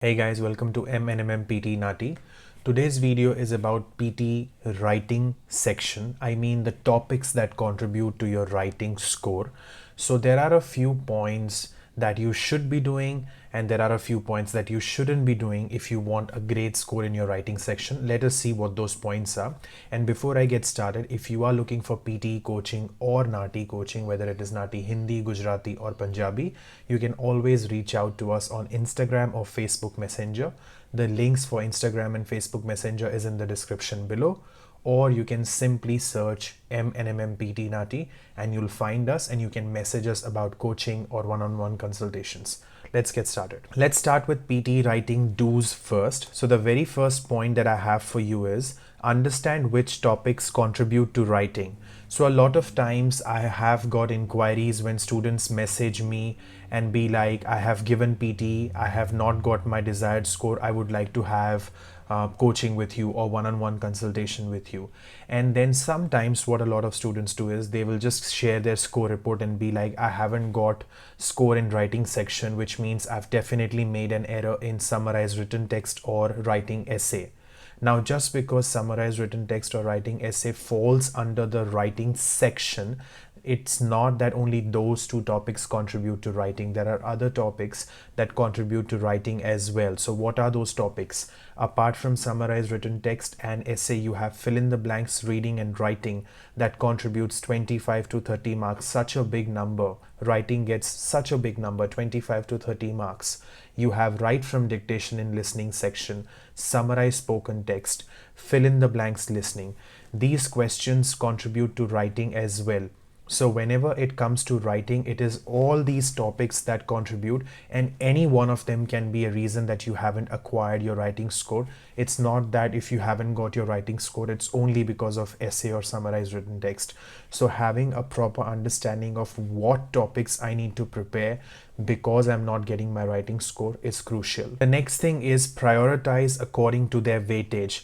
Hey guys, welcome to PTE NAATI. Today's video is about PTE writing section. I mean the topics that contribute to your writing score. So there are a few points that you should be doing and there are a few points that you shouldn't be doing if you want a great score in your writing section. Let us see what those points are. And before I get started, if you are looking for PTE coaching or NAATI coaching, whether it is NAATI Hindi, Gujarati or Punjabi, you can always reach out to us on Instagram or Facebook Messenger. The links for Instagram and Facebook Messenger is in the description below, or you can simply search PT NAATI and you'll find us and you can message us about coaching or one-on-one consultations. Let's get started. Let's start with PTE writing do's first. So the very first point that I have for you is understand which topics contribute to writing. So a lot of times I have got inquiries when students message me and be like, I have given PTE, I have not got my desired score, I would like to have coaching with you or one-on-one consultation with you. And then sometimes what a lot of students do is they will just share their score report and be like, I haven't got score in writing section, which means I've definitely made an error in summarized written text or writing essay. Now, just because summarized written text or writing essay falls under the writing section, it's not that only those two topics contribute to writing. There are other topics that contribute to writing as well. So what are those topics? Apart from summarized written text and essay, you have fill in the blanks reading and writing that contributes 25 to 30 marks, such a big number. Writing gets such a big number, 25 to 30 marks. You have write from dictation in listening section, summarize spoken text, fill in the blanks listening. These questions contribute to writing as well. So whenever it comes to writing, it is all these topics that contribute, and any one of them can be a reason that you haven't acquired your writing score. It's not that if you haven't got your writing score, it's only because of essay or summarized written text. So having a proper understanding of what topics I need to prepare because I'm not getting my writing score is crucial. The next thing is prioritize according to their weightage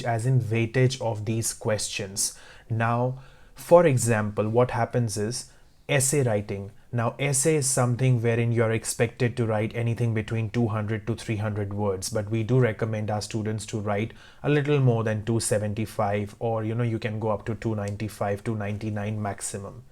as in weightage of these questions. Now, for example, what happens is essay writing. Now, essay is something wherein you're expected to write anything between 200 to 300 words, but we do recommend our students to write a little more than 275, or you can go up to 295, 299 maximum.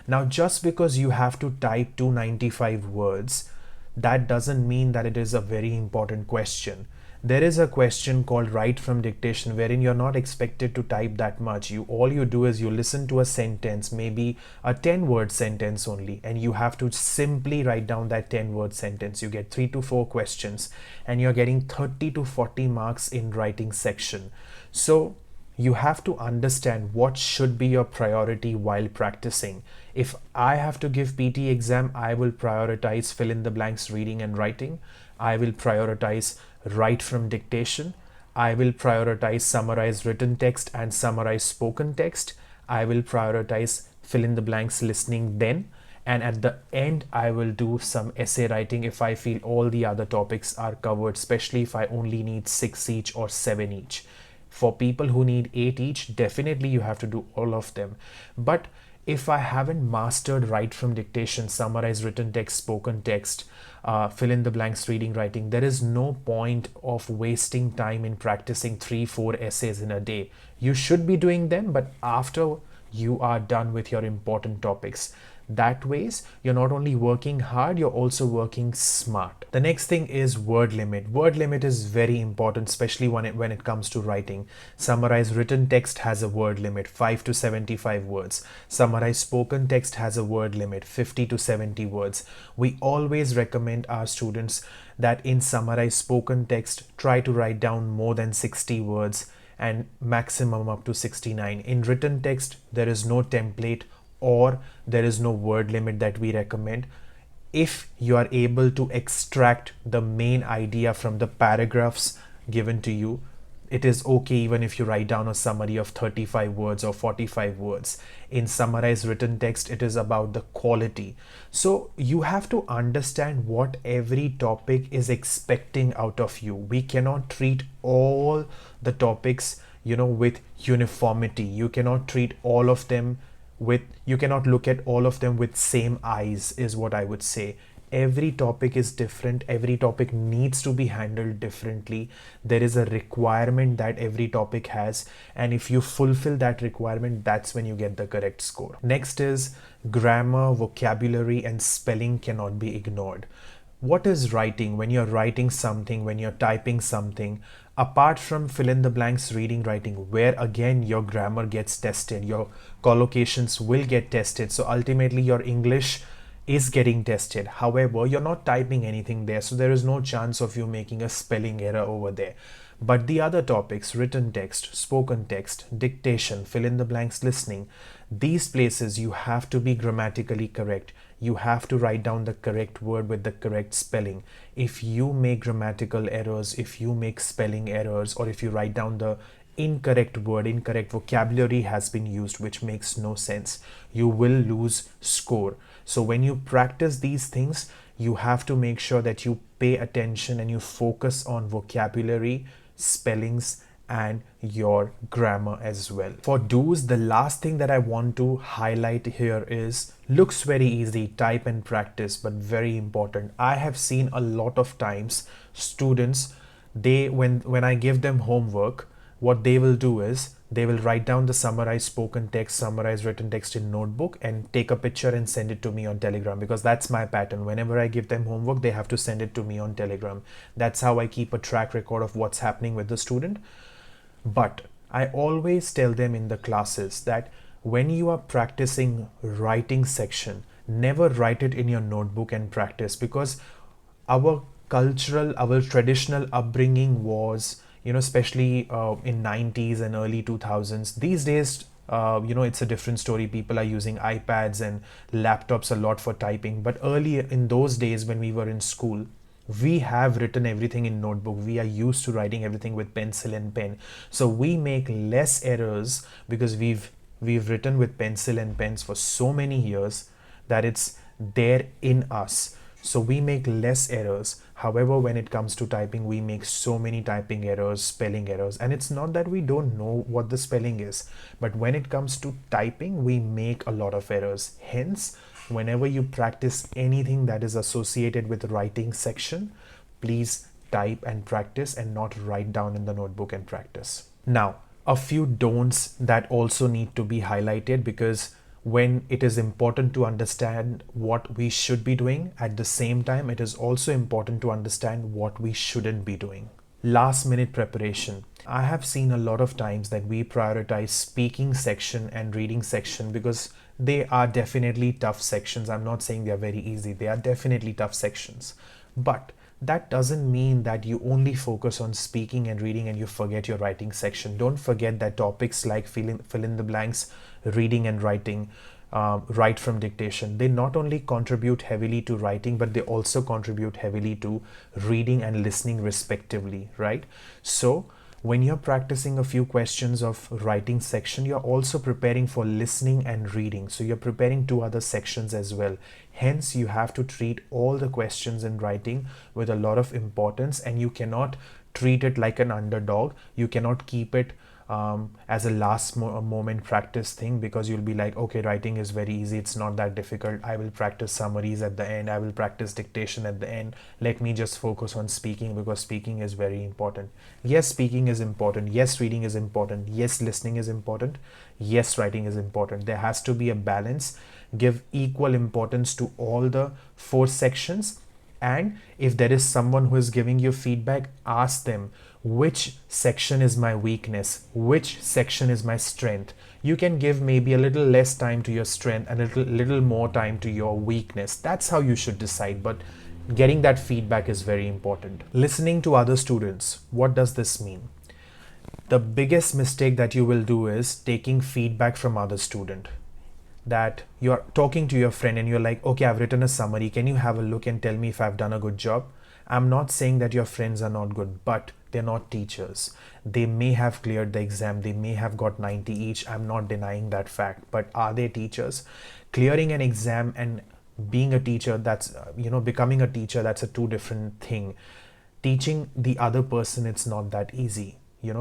Now, just because you have to type 295 words, that doesn't mean that it is a very important question. There is a question called write from dictation wherein you're not expected to type that much. All you do is you listen to a sentence, maybe a 10-word sentence only, and you have to simply write down that 10-word sentence. You get 3 to 4 questions and you're getting 30 to 40 marks in writing section. So you have to understand what should be your priority while practicing. If I have to give PT exam, I will prioritize fill in the blanks reading and writing. I will prioritize write from dictation. I will prioritize summarize written text and summarize spoken text. I will prioritize fill in the blanks listening then. And at the end, I will do some essay writing if I feel all the other topics are covered, especially if I only need 6 each or 7 each. For people who need 8 each, definitely you have to do all of them. But if I haven't mastered write from dictation, summarize written text, spoken text, fill in the blanks reading, writing, there is no point of wasting time in practicing 3-4 essays in a day. You should be doing them, but after you are done with your important topics. That ways, you're not only working hard, you're also working smart. The next thing is word limit. Word limit is very important, especially when it comes to writing. Summarize written text has a word limit, 5 to 75 words. Summarize spoken text has a word limit, 50 to 70 words. We always recommend our students that in summarize spoken text, try to write down more than 60 words and maximum up to 69. In written text, there is no template or there is no word limit that we recommend. If you are able to extract the main idea from the paragraphs given to you, it is okay even if you write down a summary of 35 words or 45 words. In summarized written text, it is about the quality. So you have to understand what every topic is expecting out of you. We cannot treat all the topics, with uniformity. You cannot treat all of them you cannot look at all of them with same eyes, is what I would say. every topic is different, every topic needs to be handled differently. There is a requirement that every topic has, and if you fulfill that requirement, that's when you get the correct score. Next is grammar, vocabulary, and spelling cannot be ignored. What is writing? When you're writing something, when you're typing something, apart from fill in the blanks, reading, writing, where again your grammar gets tested, your collocations will get tested, so ultimately your English is getting tested. However, you're not typing anything there, so there is no chance of you making a spelling error over there. But the other topics, written text, spoken text, dictation, fill in the blanks, listening, these places you have to be grammatically correct. You have to write down the correct word with the correct spelling. If you make grammatical errors, if you make spelling errors, or if you write down the incorrect word, incorrect vocabulary has been used, which makes no sense, you will lose score. So when you practice these things, you have to make sure that you pay attention and you focus on vocabulary, spellings, and your grammar as well. For do's, the last thing that I want to highlight here is, looks very easy, type and practice, but very important. I have seen a lot of times students, they when I give them homework, what they will do is they will write down the summarized spoken text, summarized written text in notebook and take a picture and send it to me on Telegram, because that's my pattern. Whenever I give them homework, they have to send it to me on Telegram. That's how I keep a track record of what's happening with the student. But I always tell them in the classes that when you are practicing writing section, never write it in your notebook and practice, because our traditional upbringing was, especially in 90s and early 2000s. These days, it's a different story. People are using iPads and laptops a lot for typing. But early in those days when we were in school, we have written everything in notebook. We are used to writing everything with pencil and pen. So we make less errors because we've written with pencil and pens for so many years that it's there in us. So we make less errors. However, when it comes to typing, we make so many typing errors, spelling errors, and it's not that we don't know what the spelling is, but when it comes to typing, we make a lot of errors. Hence, whenever you practice anything that is associated with writing section, please type and practice and not write down in the notebook and practice. Now, a few don'ts that also need to be highlighted, because when it is important to understand what we should be doing, at the same time, it is also important to understand what we shouldn't be doing. Last minute preparation. I have seen a lot of times that we prioritize speaking section and reading section because they are definitely tough sections. I'm not saying they're very easy. They are definitely tough sections. But that doesn't mean that you only focus on speaking and reading and you forget your writing section. Don't forget that topics like fill in the blanks, reading and writing, write from dictation, they not only contribute heavily to writing, but they also contribute heavily to reading and listening respectively, right? So when you're practicing a few questions of writing section, you're also preparing for listening and reading. So you're preparing two other sections as well. Hence, you have to treat all the questions in writing with a lot of importance, and you cannot treat it like an underdog. You cannot keep it as a last moment practice thing, because you'll be like, okay, writing is very easy, it's not that difficult, I will practice summaries at the end, I will practice dictation at the end, let me just focus on speaking because speaking is very important. Yes, speaking is important, yes, reading is important, yes, listening is important, yes, writing is important. There has to be a balance. Give equal importance to all the four sections, and if there is someone who is giving you feedback, ask them, which section is my weakness, which section is my strength. You can give maybe a little less time to your strength and a little more time to your weakness. That's how you should decide, but getting that feedback is very important. Listening to other students. What does this mean? The biggest mistake that you will do is taking feedback from other student. That you're talking to your friend and you're like, okay, I've written a summary, can you have a look and tell me if I've done a good job? I'm not saying that your friends are not good, but they're not teachers. They may have cleared the exam, they may have got 90 each, I'm not denying that fact, but are they teachers? Clearing an exam and being a teacher, that's becoming a teacher, that's a two different thing. Teaching the other person, it's not that easy.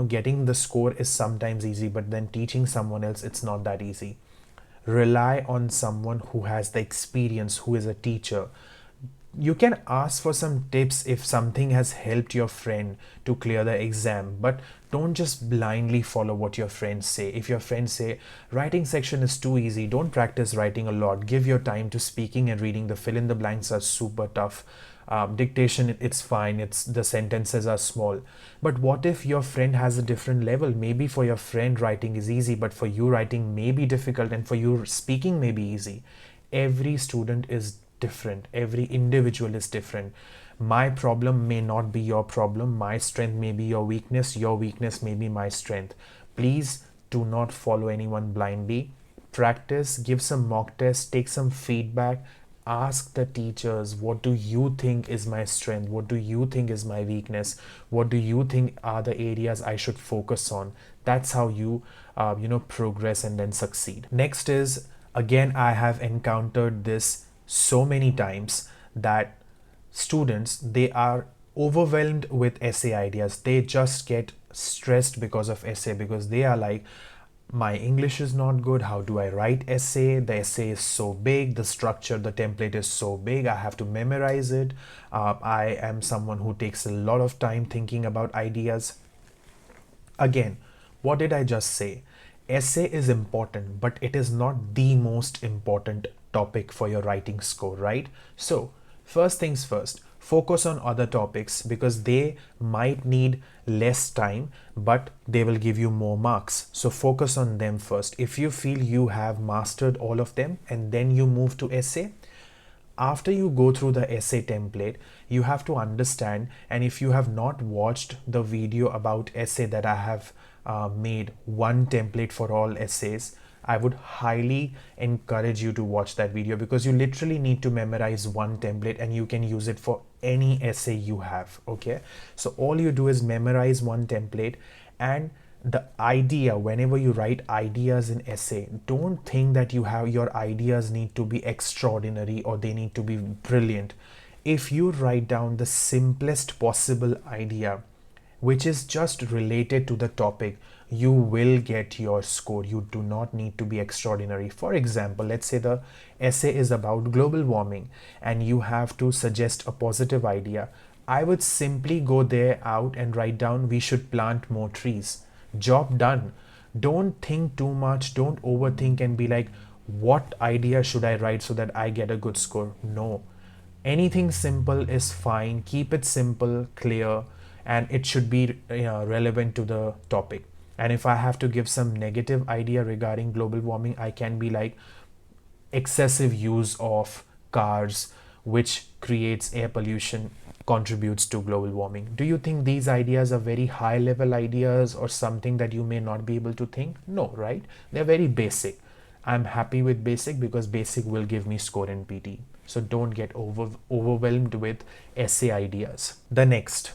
Getting the score is sometimes easy, but then teaching someone else, it's not that easy. Rely on someone who has the experience, who is a teacher. You can ask for some tips if something has helped your friend to clear the exam, but don't just blindly follow what your friends say. If your friends say writing section is too easy, don't practice writing a lot. Give your time to speaking and reading. The fill in the blanks are super tough. Dictation, it's fine, it's the sentences are small. But what if your friend has a different level? Maybe for your friend writing is easy, but for you writing may be difficult, and for you speaking may be easy. Every student is different, every individual is different. My problem may not be your problem, my strength may be your weakness may be my strength. Please do not follow anyone blindly. Practice, give some mock tests, take some feedback, ask the teachers, what do you think is my strength, what do you think is my weakness, what do you think are the areas I should focus on. That's how you progress and then succeed. Next is, again, I have encountered this so many times, that students, they are overwhelmed with essay ideas. They just get stressed because of essay, because they are like, my English is not good, how do I write essay, the essay is so big, the structure, the template is so big, I have to memorize it. I am someone who takes a lot of time thinking about ideas. Again, what did I just say? Essay is important, but it is not the most important topic for your writing score, right? So first things first, focus on other topics, because they might need less time, but they will give you more marks. So focus on them first. If you feel you have mastered all of them and then you move to essay, after you go through the essay template, you have to understand, and if you have not watched the video about essay that I have made, one template for all essays, I would highly encourage you to watch that video, because you literally need to memorize one template and you can use it for any essay you have. Okay, so all you do is memorize one template, and the idea, whenever you write ideas in essay, don't think that your ideas need to be extraordinary or they need to be brilliant. If you write down the simplest possible idea which is just related to the topic, you will get your score. You do not need to be extraordinary. For example, let's say the essay is about global warming and you have to suggest a positive idea. I would simply go there out and write down, we should plant more trees. Job done. Don't think too much, don't overthink and be like, what idea should I write so that I get a good score? No, anything simple is fine. Keep it simple, clear, and it should be relevant to the topic. And if I have to give some negative idea regarding global warming, I can be like, excessive use of cars which creates air pollution contributes to global warming. Do you think these ideas are very high level ideas or something that you may not be able to think? No, right? They're very basic. I'm happy with basic because basic will give me score in PT. So don't get overwhelmed with essay ideas. The next,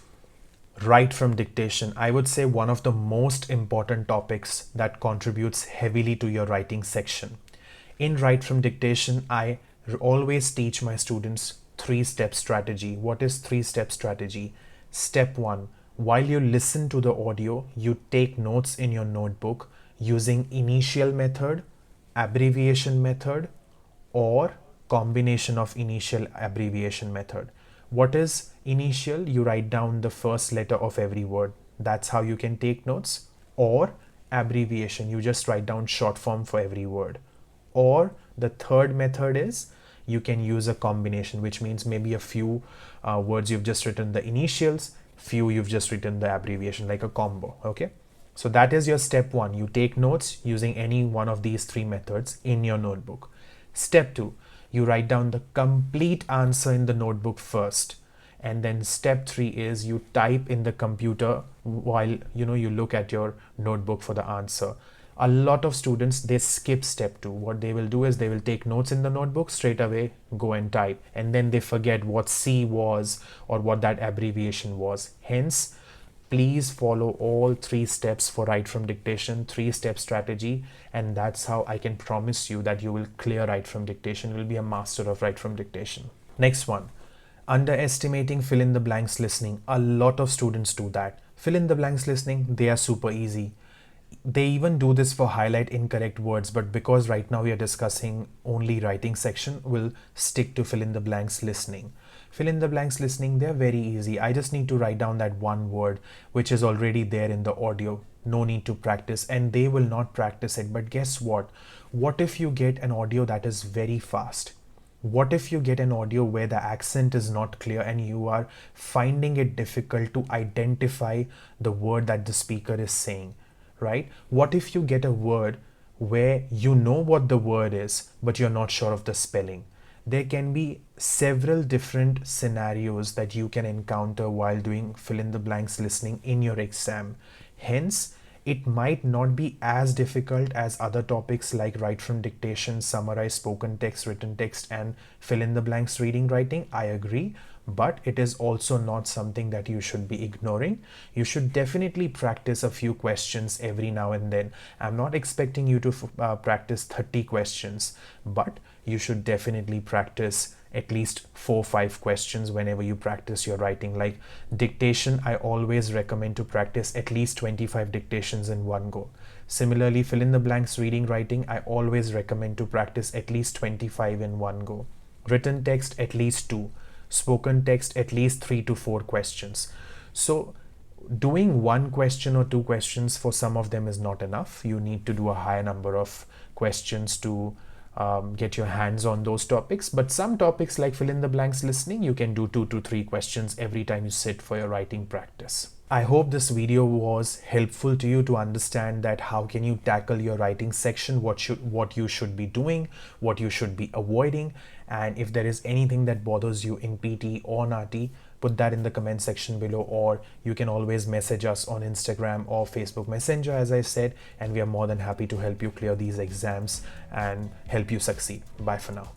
write from dictation. I would say one of the most important topics that contributes heavily to your writing section. In write from dictation, I always teach my students 3-step strategy. What is 3-step strategy? Step 1, while you listen to the audio, you take notes in your notebook using initial method, abbreviation method, or combination of initial abbreviation method. What is initial? You write down the first letter of every word. That's how you can take notes. Or abbreviation, you just write down short form for every word. Or the third method is, you can use a combination, which means maybe a few words you've just written the initials, few you've just written the abbreviation, like a combo. Okay, so that is your step 1. You take notes using any one of these 3 methods in your notebook. Step 2, you write down the complete answer in the notebook first, and then step 3 is you type in the computer while you look at your notebook for the answer. A lot of students, they skip step 2. What they will do is they will take notes in the notebook, straight away go and type, and then they forget what C was or what that abbreviation was. Hence, please follow all 3 steps for write from dictation, 3-step strategy, and that's how I can promise you that you will clear write from dictation. You will be a master of write from dictation. Next one, underestimating fill in the blanks listening. A lot of students do that. Fill in the blanks listening, they are super easy. They even do this for highlight incorrect words, but because right now we are discussing only writing section, we'll stick to fill in the blanks listening. Fill in the blanks listening, they're very easy. I just need to write down that one word which is already there in the audio. No need to practice, and they will not practice it. But guess what? What if you get an audio that is very fast? What if you get an audio where the accent is not clear and you are finding it difficult to identify the word that the speaker is saying, right? What if you get a word where you know what the word is, but you're not sure of the spelling? There can be several different scenarios that you can encounter while doing fill in the blanks listening in your exam. Hence, it might not be as difficult as other topics like write from dictation, summarize spoken text, written text, and fill in the blanks reading writing. I agree, but it is also not something that you should be ignoring. You should definitely practice a few questions every now and then. I'm not expecting you to practice 30 questions, but you should definitely practice at least 4 or 5 questions whenever you practice your writing. Like dictation, I always recommend to practice at least 25 dictations in one go. Similarly, fill in the blanks reading writing, I always recommend to practice at least 25 in one go. Written text, at least 2. Spoken text, at least 3 to 4 questions. So doing 1 question or 2 questions for some of them is not enough. You need to do a higher number of questions to get your hands on those topics. But some topics like fill in the blanks listening, you can do 2 to 3 questions every time you sit for your writing practice. I hope this video was helpful to you to understand that how can you tackle your writing section, what you should be doing, what you should be avoiding, and if there is anything that bothers you in PTE or NAATI, put that in the comment section below, or you can always message us on Instagram or Facebook Messenger, as I said, and we are more than happy to help you clear these exams and help you succeed. Bye for now.